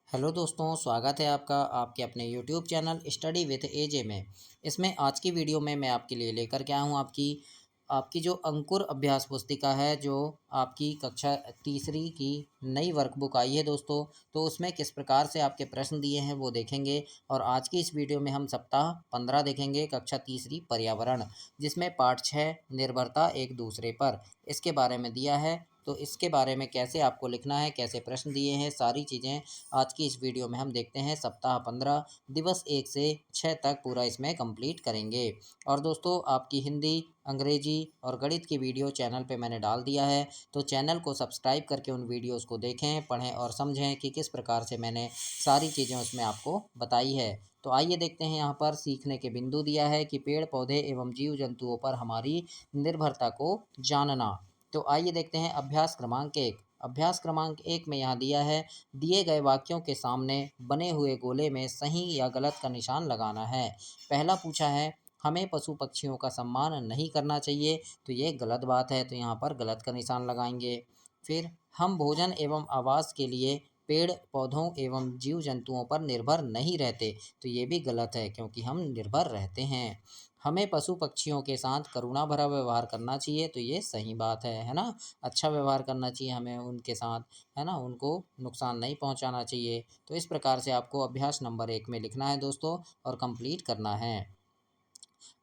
Hello दोस्तों, स्वागत है आपका आपके अपने यूट्यूब चैनल स्टडी विद एजे में। इसमें आज की वीडियो में मैं आपके लिए लेकर के आया हूँ आपकी आपकी जो अंकुर अभ्यास पुस्तिका है, जो आपकी कक्षा तीसरी की नई वर्कबुक आई है दोस्तों। तो उसमें किस प्रकार से आपके प्रश्न दिए हैं वो देखेंगे। और आज की इस वीडियो में हम सप्ताह 15 देखेंगे, कक्षा तीसरी पर्यावरण, जिसमें पाठ 6 निर्भरता एक दूसरे पर, इसके बारे में दिया है। तो इसके बारे में कैसे आपको लिखना है, कैसे प्रश्न दिए हैं, सारी चीज़ें आज की इस वीडियो में हम देखते हैं। सप्ताह 15 दिवस 1 से 6 तक पूरा इसमें कंप्लीट करेंगे। और दोस्तों, आपकी हिंदी, अंग्रेजी और गणित की वीडियो चैनल पे मैंने डाल दिया है, तो चैनल को सब्सक्राइब करके उन वीडियोस को देखें, पढ़ें और समझें कि किस प्रकार से मैंने सारी चीज़ें उसमें आपको बताई है। तो आइए देखते हैं, यहाँ पर सीखने के बिंदु दिया है कि पेड़ पौधे एवं जीव जंतुओं पर हमारी निर्भरता को जानना। तो आइए देखते हैं अभ्यास क्रमांक 1। अभ्यास क्रमांक 1 में यहाँ दिया है, दिए गए वाक्यों के सामने बने हुए गोले में सही या गलत का निशान लगाना है। पहला पूछा है, हमें पशु पक्षियों का सम्मान नहीं करना चाहिए, तो ये गलत बात है, तो यहाँ पर गलत का निशान लगाएंगे। फिर, हम भोजन एवं आवास के लिए पेड़ पौधों एवं जीव जंतुओं पर निर्भर नहीं रहते, तो ये भी गलत है क्योंकि हम निर्भर रहते हैं। हमें पशु पक्षियों के साथ करुणा भरा व्यवहार करना चाहिए, तो ये सही बात है ना। अच्छा व्यवहार करना चाहिए हमें उनके साथ, है ना, उनको नुकसान नहीं पहुंचाना चाहिए। तो इस प्रकार से आपको अभ्यास नंबर 1 में लिखना है दोस्तों, और कंप्लीट करना है।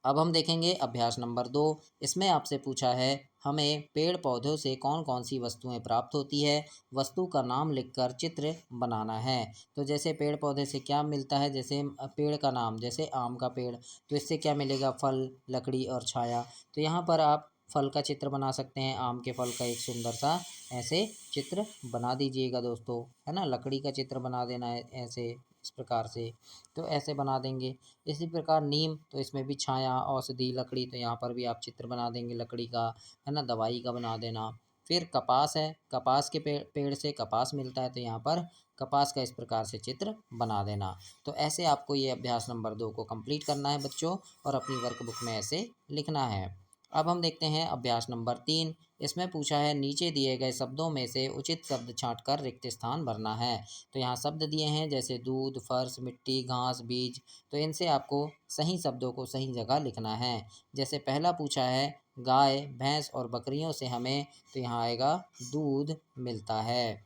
अब हम देखेंगे अभ्यास नंबर 2। इसमें आपसे पूछा है, हमें पेड़ पौधों से कौन कौन सी वस्तुएं प्राप्त होती है, वस्तु का नाम लिखकर चित्र बनाना है। तो जैसे पेड़ पौधे से क्या मिलता है, जैसे पेड़ का नाम, जैसे आम का पेड़, तो इससे क्या मिलेगा, फल, लकड़ी और छाया। तो यहाँ पर आप फल का चित्र बना सकते हैं, आम के फल का एक सुंदर सा ऐसे चित्र बना दीजिएगा दोस्तों, है ना। लकड़ी का चित्र बना देना है ऐसे, इस प्रकार से, तो ऐसे बना देंगे। इसी प्रकार नीम, तो इसमें भी छाया, औषधि, लकड़ी, तो यहाँ पर भी आप चित्र बना देंगे लकड़ी का, है ना, दवाई का बना देना। फिर कपास है, कपास के पेड़ से कपास मिलता है, तो यहाँ पर कपास का इस प्रकार से चित्र बना देना। तो ऐसे आपको ये अभ्यास नंबर 2 को कंप्लीट करना है बच्चों, और अपनी वर्कबुक में ऐसे लिखना है। अब हम देखते हैं अभ्यास नंबर 3। इसमें पूछा है, नीचे दिए गए शब्दों में से उचित शब्द छांटकर रिक्त स्थान भरना है। तो यहाँ शब्द दिए हैं, जैसे दूध, फर्श, मिट्टी, घास, बीज, तो इनसे आपको सही शब्दों को सही जगह लिखना है। जैसे पहला पूछा है, गाय, भैंस और बकरियों से हमें, तो यहाँ आएगा दूध मिलता है।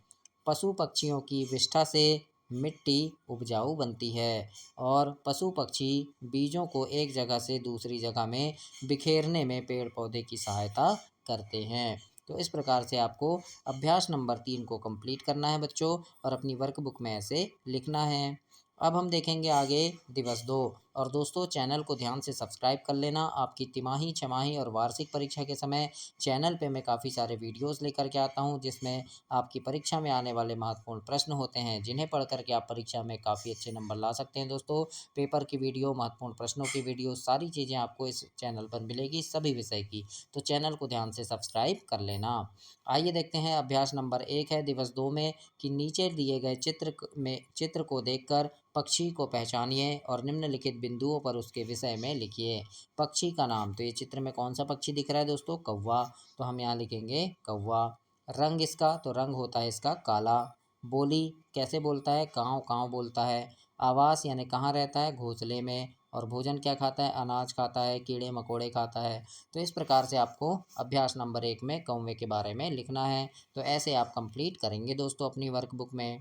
पशु पक्षियों की विष्ठा से मिट्टी उपजाऊ बनती है, और पशु पक्षी बीजों को एक जगह से दूसरी जगह में बिखेरने में पेड़ पौधे की सहायता करते हैं। तो इस प्रकार से आपको अभ्यास नंबर 3 को कंप्लीट करना है बच्चों, और अपनी वर्कबुक में ऐसे लिखना है। अब हम देखेंगे आगे दिवस 2। और दोस्तों, चैनल को ध्यान से सब्सक्राइब कर लेना। आपकी तिमाही, छमाही और वार्षिक परीक्षा के समय चैनल पे मैं काफ़ी सारे वीडियोस लेकर के आता हूँ, जिसमें आपकी परीक्षा में आने वाले महत्वपूर्ण प्रश्न होते हैं, जिन्हें पढ़ करके आप परीक्षा में काफ़ी अच्छे नंबर ला सकते हैं दोस्तों। पेपर की वीडियो, महत्वपूर्ण प्रश्नों की वीडियो, सारी चीज़ें आपको इस चैनल पर मिलेगी, सभी विषय की। तो चैनल को ध्यान से सब्सक्राइब कर लेना। आइए देखते हैं अभ्यास नंबर 1 है दिवस 2 में, कि नीचे दिए गए चित्र को देखकर पक्षी को पहचानिए और निम्नलिखित बिंदुओं पर उसके विषय में लिखिए। पक्षी का नाम, तो ये चित्र में कौन सा पक्षी दिख रहा है दोस्तों, कौवा, तो हम यहाँ लिखेंगे कौवा। रंग इसका, तो रंग होता है इसका काला। बोली, कैसे बोलता है, काँव काँव बोलता है। आवास यानी कहाँ रहता है, घोंसले में। और भोजन क्या खाता है, अनाज खाता है, कीड़े मकोड़े खाता है। तो इस प्रकार से आपको अभ्यास नंबर 1 में कौवे के बारे में लिखना है। तो ऐसे आप कंप्लीट करेंगे दोस्तों अपनी वर्कबुक में।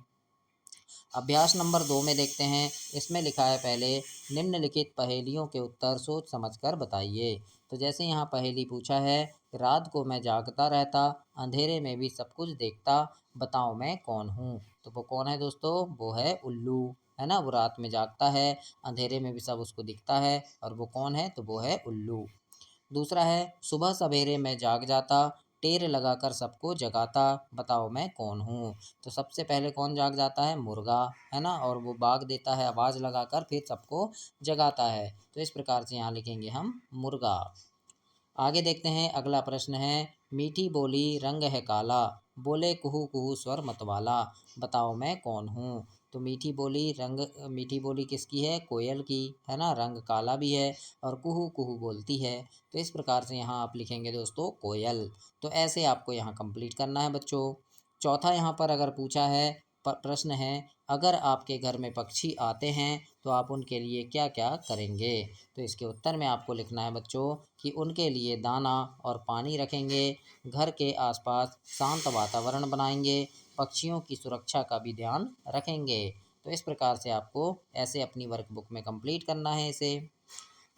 अभ्यास नंबर 2 में देखते हैं। इसमें लिखा है, पहले निम्नलिखित पहेलियों के उत्तर सोच समझकर बताइए। तो जैसे यहाँ पहेली पूछा है, रात को मैं जागता रहता, अंधेरे में भी सब कुछ देखता, बताओ मैं कौन हूँ। तो वो कौन है दोस्तों, वो है उल्लू, है ना। वो रात में जागता है, अंधेरे में भी सब उसको दिखता है, और वो कौन है, तो वो है उल्लू। दूसरा है, सुबह सवेरे मैं जाग जाता, टेर लगाकर सबको जगाता, बताओ मैं कौन हूँ। तो सबसे पहले कौन जाग जाता है, मुर्गा, है ना, और वो बाग देता है आवाज़ लगाकर, फिर सबको जगाता है। तो इस प्रकार से यहाँ लिखेंगे हम मुर्गा। आगे देखते हैं, अगला प्रश्न है, मीठी बोली रंग है काला, बोले कुहू कुहू स्वर मतवाला, बताओ मैं कौन हूँ। तो मीठी बोली किसकी है, कोयल की, है ना। रंग काला भी है, और कुहू कुहू बोलती है। तो इस प्रकार से यहाँ आप लिखेंगे दोस्तों कोयल। तो ऐसे आपको यहाँ कंप्लीट करना है बच्चों। चौथा, यहाँ पर अगर पूछा है, प्रश्न है, अगर आपके घर में पक्षी आते हैं तो आप उनके लिए क्या क्या करेंगे? तो इसके उत्तर में आपको लिखना है बच्चों कि उनके लिए दाना और पानी रखेंगे, घर के आसपास शांत वातावरण बनाएंगे, पक्षियों की सुरक्षा का भी ध्यान रखेंगे। तो इस प्रकार से आपको ऐसे अपनी वर्कबुक में कंप्लीट करना है इसे।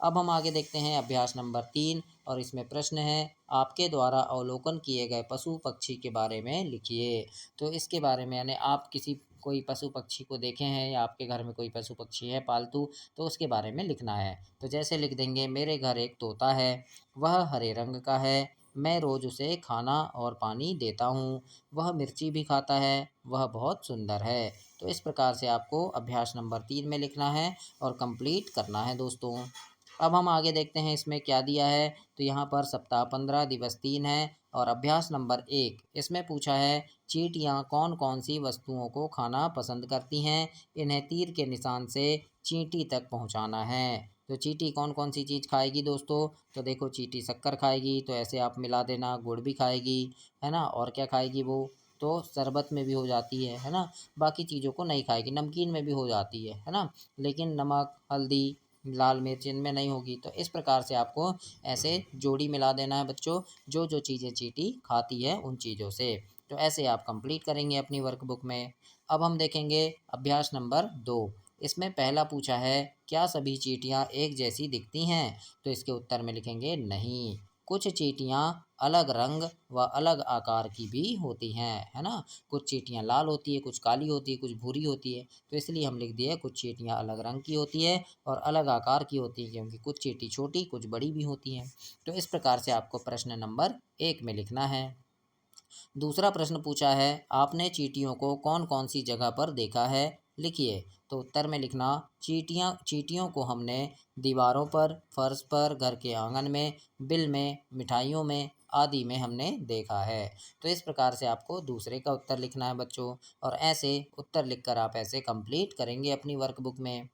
अब हम आगे देखते हैं अभ्यास नंबर 3 और इसमें प्रश्न है, आपके द्वारा अवलोकन किए गए पशु पक्षी के बारे में लिखिए। तो इसके बारे में यानी आप किसी कोई पशु पक्षी को देखे हैं या आपके घर में कोई पशु पक्षी है पालतू, तो उसके बारे में लिखना है। तो जैसे लिख देंगे, मेरे घर एक तोता है, वह हरे रंग का है, मैं रोज़ उसे खाना और पानी देता हूँ, वह मिर्ची भी खाता है, वह बहुत सुंदर है। तो इस प्रकार से आपको अभ्यास नंबर 3 में लिखना है और कंप्लीट करना है दोस्तों। अब हम आगे देखते हैं इसमें क्या दिया है। तो यहाँ पर सप्ताह 15 दिवस 3 है और अभ्यास नंबर 1 इसमें पूछा है, चींटियाँ कौन कौन सी वस्तुओं को खाना पसंद करती हैं, इन्हें तीर के निशान से चींटी तक पहुँचाना है। तो चींटी कौन कौन सी चीज़ खाएगी दोस्तों? तो देखो, चींटी शक्कर खाएगी, तो ऐसे आप मिला देना, गुड़ भी खाएगी, है ना, और क्या खाएगी वो? तो शरबत में भी हो जाती है ना। बाकी चीज़ों को नहीं खाएगी, नमकीन में भी हो जाती है ना, लेकिन नमक, हल्दी, लाल मिर्च इनमें नहीं होगी। तो इस प्रकार से आपको ऐसे जोड़ी मिला देना है बच्चों, जो जो चीज़ें चींटी खाती है उन चीज़ों से। तो ऐसे आप कंप्लीट करेंगे अपनी वर्कबुक में। अब हम देखेंगे अभ्यास नंबर 2। इसमें पहला पूछा है, क्या सभी चींटियाँ एक जैसी दिखती हैं? तो इसके उत्तर में लिखेंगे नहीं, कुछ चींटियाँ अलग रंग व अलग आकार की भी होती हैं, है ना। कुछ चींटियाँ लाल होती है, कुछ काली होती है, कुछ भूरी होती है। तो इसलिए हम लिख दिए कुछ चींटियाँ अलग रंग की होती है और अलग आकार की होती हैं, क्योंकि कुछ चींटी छोटी कुछ बड़ी भी होती हैं। तो इस प्रकार से आपको प्रश्न नंबर 1 में लिखना है। दूसरा प्रश्न पूछा है, आपने चींटियों को कौन कौन सी जगह पर देखा है, लिखिए। तो उत्तर में लिखना, चींटियों को हमने दीवारों पर, फर्श पर, घर के आंगन में, बिल में, मिठाइयों में आदि में हमने देखा है। तो इस प्रकार से आपको दूसरे का उत्तर लिखना है बच्चों, और ऐसे उत्तर लिखकर आप ऐसे कंप्लीट करेंगे अपनी वर्कबुक में।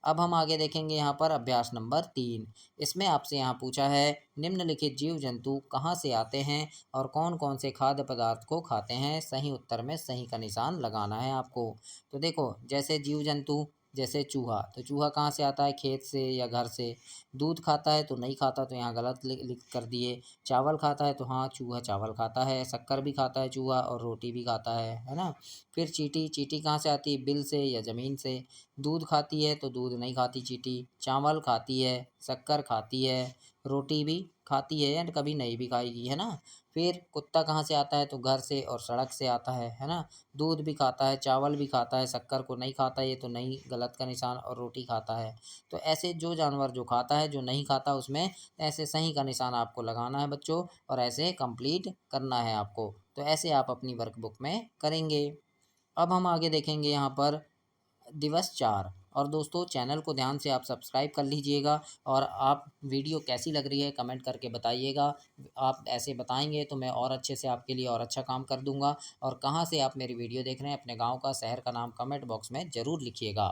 अब हम आगे देखेंगे यहाँ पर अभ्यास नंबर 3। इसमें आपसे यहाँ पूछा है, निम्नलिखित जीव जंतु कहाँ से आते हैं और कौन कौन से खाद्य पदार्थ को खाते हैं? सही उत्तर में सही का निशान लगाना है आपको। तो देखो, जैसे जीव जंतु, जैसे चूहा, तो चूहा कहाँ से आता है? खेत से या घर से। दूध खाता है तो नहीं खाता, तो यहाँ गलत लिख कर दिए। चावल खाता है तो हाँ, चूहा चावल खाता है। शक्कर भी खाता है चूहा और रोटी भी खाता है ना। फिर चींटी, चींटी कहाँ से आती है? बिल से या ज़मीन से। दूध खाती है तो दूध नहीं खाती चींटी। चावल खाती है, शक्कर खाती है, रोटी भी खाती है, एंड कभी नहीं भी खाएगी, है ना। फिर कुत्ता कहाँ से आता है? तो घर से और सड़क से आता है ना। दूध भी खाता है, चावल भी खाता है, शक्कर को नहीं खाता, ये तो नहीं, गलत का निशान, और रोटी खाता है। तो ऐसे जो जानवर जो खाता है, जो नहीं खाता, उसमें ऐसे सही का निशान आपको लगाना है बच्चों, और ऐसे कंप्लीट करना है आपको। तो ऐसे आप अपनी वर्कबुक में करेंगे। अब हम आगे देखेंगे यहाँ पर दिवस 4। और दोस्तों, चैनल को ध्यान से आप सब्सक्राइब कर लीजिएगा, और आप वीडियो कैसी लग रही है कमेंट करके बताइएगा। आप ऐसे बताएंगे तो मैं और अच्छे से आपके लिए और अच्छा काम कर दूंगा। और कहाँ से आप मेरी वीडियो देख रहे हैं, अपने गांव का, शहर का नाम कमेंट बॉक्स में ज़रूर लिखिएगा।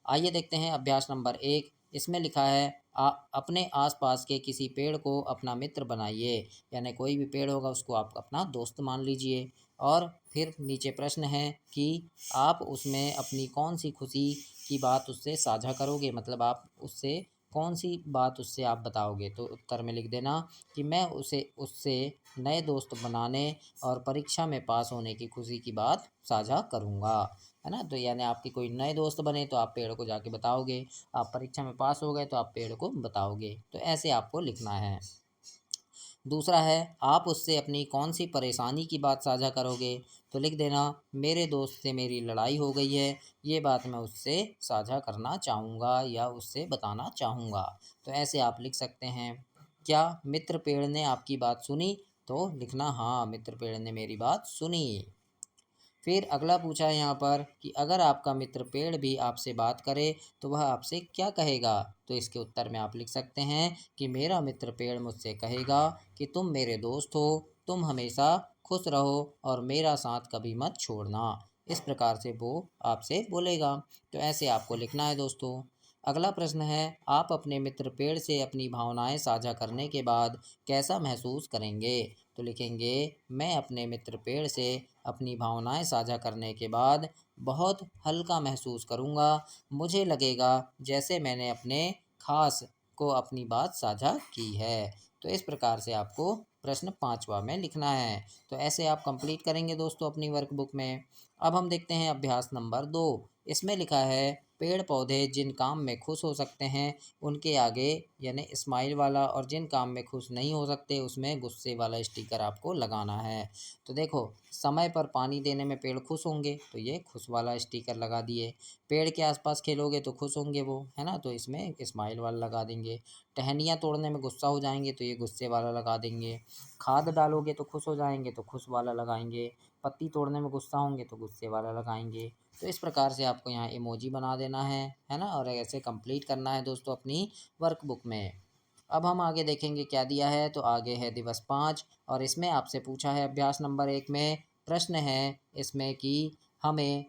आइए देखते हैं अभ्यास नंबर 1। इसमें लिखा है, अपने आसपास के किसी पेड़ को अपना मित्र बनाइए। यानी कोई भी पेड़ होगा उसको आप अपना दोस्त मान लीजिए। और फिर नीचे प्रश्न है कि आप उसमें अपनी कौन सी खुशी की बात उससे साझा करोगे, मतलब आप उससे कौन सी बात उससे आप बताओगे। तो उत्तर में लिख देना कि मैं उसे उससे नए दोस्त बनाने और परीक्षा में पास होने की खुशी की बात साझा करूँगा, है ना। तो यानी आपके कोई नए दोस्त बने तो आप पेड़ को जाके बताओगे, आप परीक्षा में पास हो गए तो आप पेड़ को बताओगे। तो ऐसे आपको लिखना है। दूसरा है, आप उससे अपनी कौन सी परेशानी की बात साझा करोगे। तो लिख देना, मेरे दोस्त से मेरी लड़ाई हो गई है, ये बात मैं उससे साझा करना चाहूँगा या उससे बताना चाहूँगा। तो ऐसे आप लिख सकते हैं। क्या मित्र पेड़ ने आपकी बात सुनी? तो लिखना, हाँ, मित्र पेड़ ने मेरी बात सुनी। फिर अगला पूछा है यहाँ पर कि अगर आपका मित्र पेड़ भी आपसे बात करे तो वह आपसे क्या कहेगा। तो इसके उत्तर में आप लिख सकते हैं कि मेरा मित्र पेड़ मुझसे कहेगा कि तुम मेरे दोस्त हो, तुम हमेशा खुश रहो और मेरा साथ कभी मत छोड़ना। इस प्रकार से वो आपसे बोलेगा। तो ऐसे आपको लिखना है दोस्तों। अगला प्रश्न है, आप अपने मित्र पेड़ से अपनी भावनाएं साझा करने के बाद कैसा महसूस करेंगे। तो लिखेंगे, मैं अपने मित्र पेड़ से अपनी भावनाएं साझा करने के बाद बहुत हल्का महसूस करूँगा। मुझे लगेगा जैसे मैंने अपने खास को अपनी बात साझा की है। तो इस प्रकार से आपको प्रश्न 5वां में लिखना है। तो ऐसे आप कंप्लीट करेंगे दोस्तों अपनी वर्कबुक में। अब हम देखते हैं अभ्यास नंबर 2। इसमें लिखा है पेड़ पौधे जिन काम में खुश हो सकते हैं उनके आगे यानी स्माइल वाला, और जिन काम में खुश नहीं हो सकते उसमें गुस्से वाला स्टिकर आपको लगाना है। तो देखो, समय पर पानी देने में पेड़ खुश होंगे तो ये खुश वाला स्टिकर लगा दिए। पेड़ के आसपास खेलोगे तो खुश होंगे वो, है ना, तो इसमें स्माइल वाला लगा देंगे। टहनियाँ तोड़ने में गुस्सा हो जाएंगे तो ये गुस्से वाला लगा देंगे। खाद डालोगे तो खुश हो जाएंगे तो खुश वाला लगाएंगे। पत्ती तोड़ने में गुस्सा होंगे तो गुस्से वाला लगाएंगे। तो इस प्रकार से आपको यहाँ इमोजी बना देना है ना, और ऐसे कंप्लीट करना है दोस्तों अपनी वर्कबुक में। अब हम आगे देखेंगे क्या दिया है। तो आगे है दिवस 5, और इसमें आपसे पूछा है अभ्यास नंबर 1 में प्रश्न है इसमें कि हमें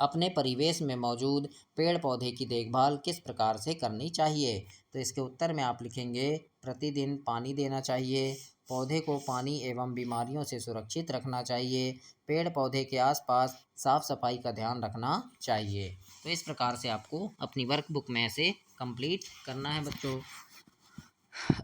अपने परिवेश में मौजूद पेड़ पौधे की देखभाल किस प्रकार से करनी चाहिए। तो इसके उत्तर में आप लिखेंगे प्रतिदिन पानी देना चाहिए, पौधे को पानी एवं बीमारियों से सुरक्षित रखना चाहिए, पेड़ पौधे के आसपास साफ सफाई का ध्यान रखना चाहिए। तो इस प्रकार से आपको अपनी वर्कबुक में ऐसे कंप्लीट करना है बच्चों।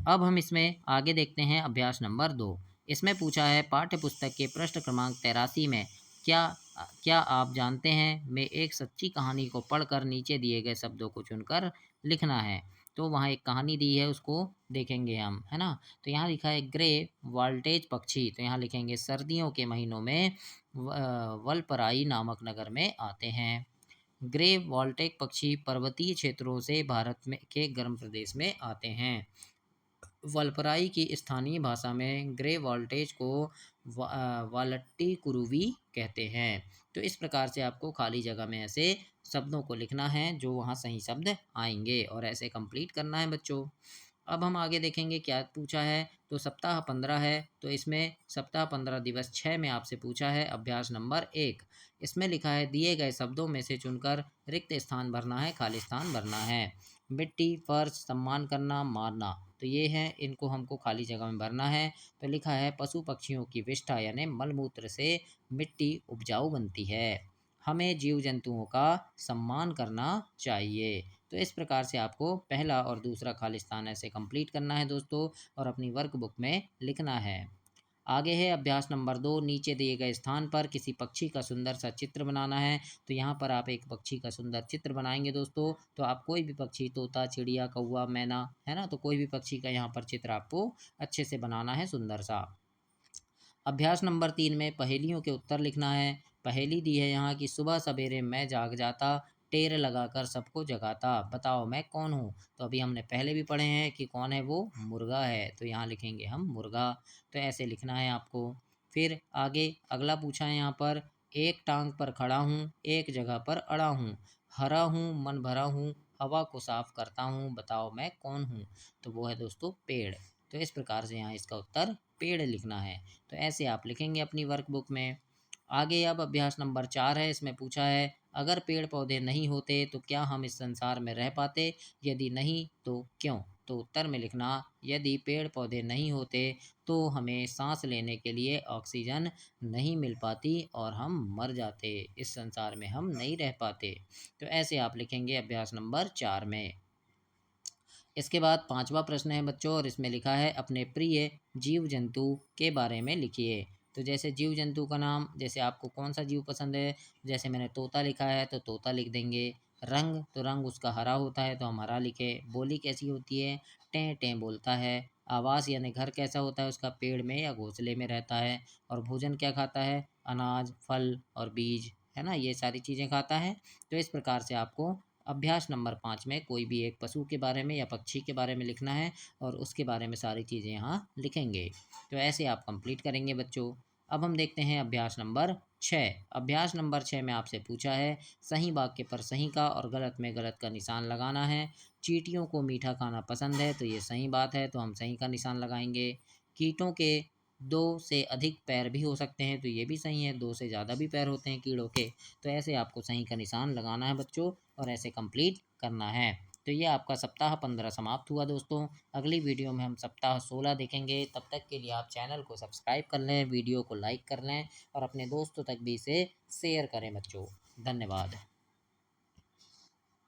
अब हम इसमें आगे देखते हैं अभ्यास नंबर 2। इसमें पूछा है पाठ्य पुस्तक के पृष्ठ क्रमांक 83 में क्या क्या आप जानते हैं में एक सच्ची कहानी को पढ़कर नीचे दिए गए शब्दों को चुनकर लिखना है। तो वहाँ एक कहानी दी है उसको देखेंगे हम, है ना। तो यहाँ लिखा है ग्रे वॉल्टेज पक्षी, तो यहाँ लिखेंगे सर्दियों के महीनों में वलपराई नामक नगर में आते हैं। ग्रे वॉल्टेज पक्षी पर्वतीय क्षेत्रों से भारत में के गर्म प्रदेश में आते हैं। वलपराई की स्थानीय भाषा में ग्रे वॉल्टेज को वालट्टी कुरुवी कहते हैं। तो इस प्रकार से आपको खाली जगह में ऐसे शब्दों को लिखना है जो वहाँ सही शब्द आएंगे, और ऐसे कंप्लीट करना है बच्चों। अब हम आगे देखेंगे क्या पूछा है। तो सप्ताह 15 है, तो इसमें सप्ताह 15 दिवस 6 में आपसे पूछा है अभ्यास नंबर 1। इसमें लिखा है दिए गए शब्दों में से चुनकर रिक्त स्थान भरना है, खाली स्थान भरना है। मिट्टी, फर्श, सम्मान करना, मारना, तो ये है, इनको हमको खाली जगह में भरना है। तो लिखा है पशु पक्षियों की विष्ठा यानी मलमूत्र से मिट्टी उपजाऊ बनती है। हमें जीव जंतुओं का सम्मान करना चाहिए। तो इस प्रकार से आपको पहला और दूसरा खाली स्थान ऐसे कंप्लीट करना है दोस्तों, और अपनी वर्कबुक में लिखना है। आगे है अभ्यास नंबर 2। नीचे दिए गए स्थान पर किसी पक्षी का सुंदर सा चित्र बनाना है। तो यहाँ पर आप एक पक्षी का सुंदर चित्र बनाएंगे दोस्तों। तो आप कोई भी पक्षी, तोता, चिड़िया, कौवा, मैना, है ना, तो कोई भी पक्षी का यहाँ पर चित्र आपको अच्छे से बनाना है, सुंदर सा। अभ्यास नंबर 3 में पहेलियों के उत्तर लिखना है। पहेली दी है यहाँ की सुबह सवेरे मैं जाग जाता, टेर लगाकर सबको जगाता, बताओ मैं कौन हूँ। तो अभी हमने पहले भी पढ़े हैं कि कौन है वो, मुर्गा है। तो यहाँ लिखेंगे हम मुर्गा। तो ऐसे लिखना है आपको। फिर आगे अगला पूछा है यहाँ पर, एक टांग पर खड़ा हूँ, एक जगह पर अड़ा हूँ, हरा हूँ मन भरा हूँ, हवा को साफ करता हूँ, बताओ मैं कौन हूँ। तो वो है दोस्तों पेड़। तो इस प्रकार से यहाँ इसका उत्तर पेड़ लिखना है। तो ऐसे आप लिखेंगे अपनी वर्कबुक में। आगे अब अभ्यास नंबर 4 है। इसमें पूछा है अगर पेड़ पौधे नहीं होते तो क्या हम इस संसार में रह पाते, यदि नहीं तो क्यों। तो उत्तर में लिखना यदि पेड़ पौधे नहीं होते तो हमें सांस लेने के लिए ऑक्सीजन नहीं मिल पाती और हम मर जाते, इस संसार में हम नहीं रह पाते। तो ऐसे आप लिखेंगे अभ्यास नंबर 4 में। इसके बाद 5वां प्रश्न है बच्चों, और इसमें लिखा है अपने प्रिय जीव जंतु के बारे में लिखिए। तो जैसे जीव जंतु का नाम, जैसे आपको कौन सा जीव पसंद है, जैसे मैंने तोता लिखा है तो तोता लिख देंगे। रंग, तो रंग उसका हरा होता है तो हम हरा लिखे। बोली कैसी होती है, टें टें बोलता है। आवास यानी घर कैसा होता है उसका, पेड़ में या घोंसले में रहता है। और भोजन क्या खाता है, अनाज, फल और बीज, है ना, ये सारी चीज़ें खाता है। तो इस प्रकार से आपको अभ्यास नंबर 5 में कोई भी एक पशु के बारे में या पक्षी के बारे में लिखना है, और उसके बारे में सारी चीज़ें यहाँ लिखेंगे। तो ऐसे आप कंप्लीट करेंगे बच्चों। अब हम देखते हैं अभ्यास नंबर 6। अभ्यास नंबर 6 में आपसे पूछा है सही वाक्य पर सही का और गलत में गलत का निशान लगाना है। चींटियों को मीठा खाना पसंद है, तो ये सही बात है, तो हम सही का निशान लगाएंगे। कीटों के 2 से अधिक पैर भी हो सकते हैं, तो ये भी सही है, 2 से ज़्यादा भी पैर होते हैं कीड़ों के। तो ऐसे आपको सही का निशान लगाना है बच्चों, और ऐसे कंप्लीट करना है। तो ये आपका सप्ताह 15 समाप्त हुआ दोस्तों। अगली वीडियो में हम सप्ताह 16 देखेंगे। तब तक के लिए आप चैनल को सब्सक्राइब कर लें, वीडियो को लाइक कर लें और अपने दोस्तों तक भी इसे शेयर करें बच्चों। धन्यवाद।